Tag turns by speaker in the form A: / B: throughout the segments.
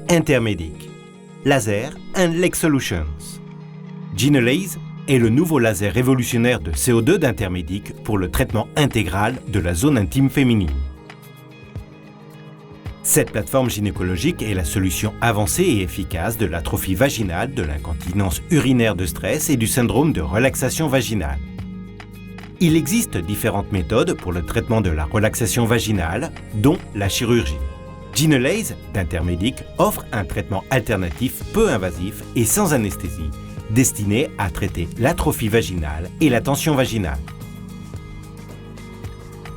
A: Intermedic. Laser and Lake Solutions. Genelease est le nouveau laser révolutionnaire de CO2 d'Intermedic pour le traitement intégral de la zone intime féminine. Cette plateforme gynécologique est la solution avancée et efficace de l'atrophie vaginale, de l'incontinence urinaire de stress et du syndrome de relaxation vaginale. Il existe différentes méthodes pour le traitement de la relaxation vaginale, dont la chirurgie. Genelease d'Intermedic offre un traitement alternatif peu invasif et sans anesthésie, destiné à traiter l'atrophie vaginale et la tension vaginale.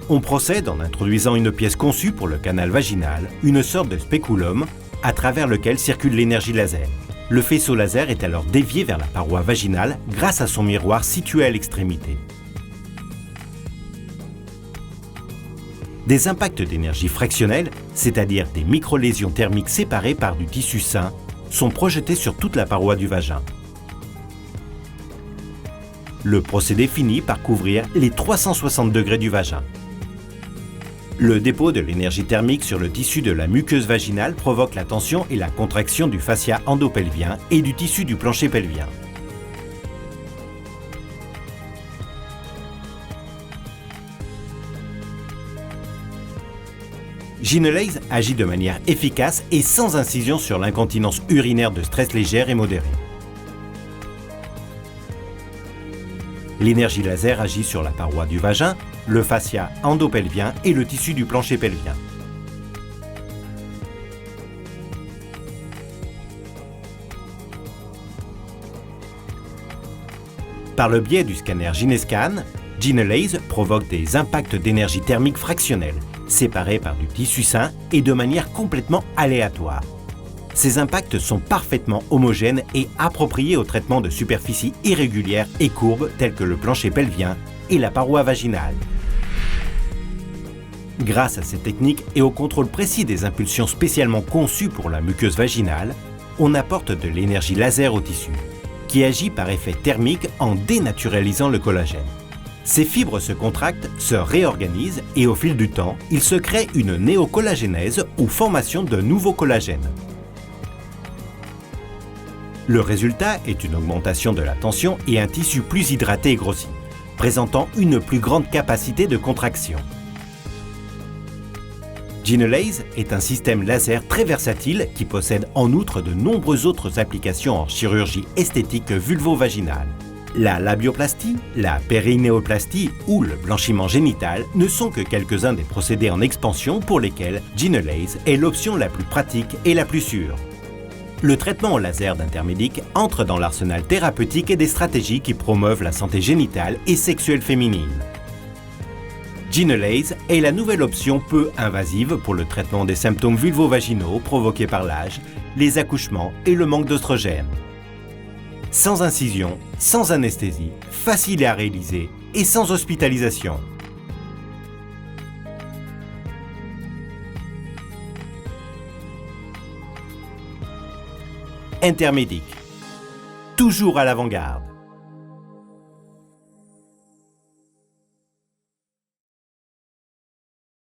A: On procède en introduisant une pièce conçue pour le canal vaginal, une sorte de spéculum, à travers lequel circule l'énergie laser. Le faisceau laser est alors dévié vers la paroi vaginale grâce à son miroir situé à l'extrémité. Des impacts d'énergie fractionnelle, c'est-à-dire des micro-lésions thermiques séparées par du tissu sain, sont projetés sur toute la paroi du vagin. Le procédé finit par couvrir les 360 degrés du vagin. Le dépôt de l'énergie thermique sur le tissu de la muqueuse vaginale provoque la tension et la contraction du fascia endopelvien et du tissu du plancher pelvien. Genelease agit de manière efficace et sans incision sur l'incontinence urinaire de stress légère et modérée. L'énergie laser agit sur la paroi du vagin, le fascia endopelvien et le tissu du plancher pelvien. Par le biais du scanner Ginescan, Genelease provoque des impacts d'énergie thermique fractionnels, séparés par du tissu sain et de manière complètement aléatoire. Ces impacts sont parfaitement homogènes et appropriés au traitement de superficies irrégulières et courbes telles que le plancher pelvien et la paroi vaginale. Grâce à ces techniques et au contrôle précis des impulsions spécialement conçues pour la muqueuse vaginale, on apporte de l'énergie laser au tissu, qui agit par effet thermique en dénaturalisant le collagène. Ces fibres se contractent, se réorganisent et au fil du temps, il se crée une néocollagénèse ou formation de nouveaux collagènes. Le résultat est une augmentation de la tension et un tissu plus hydraté et grossi, présentant une plus grande capacité de contraction. Genelease est un système laser très versatile qui possède en outre de nombreuses autres applications en chirurgie esthétique vulvo-vaginale. La labioplastie, la périnéoplastie ou le blanchiment génital ne sont que quelques-uns des procédés en expansion pour lesquels Genelease est l'option la plus pratique et la plus sûre. Le traitement au laser d'Intermedic entre dans l'arsenal thérapeutique et des stratégies qui promeuvent la santé génitale et sexuelle féminine. Genelease est la nouvelle option peu invasive pour le traitement des symptômes vulvo-vaginaux provoqués par l'âge, les accouchements et le manque d'œstrogène. Sans incision, sans anesthésie, facile à réaliser et sans hospitalisation. Intermedic. Toujours à l'avant-garde.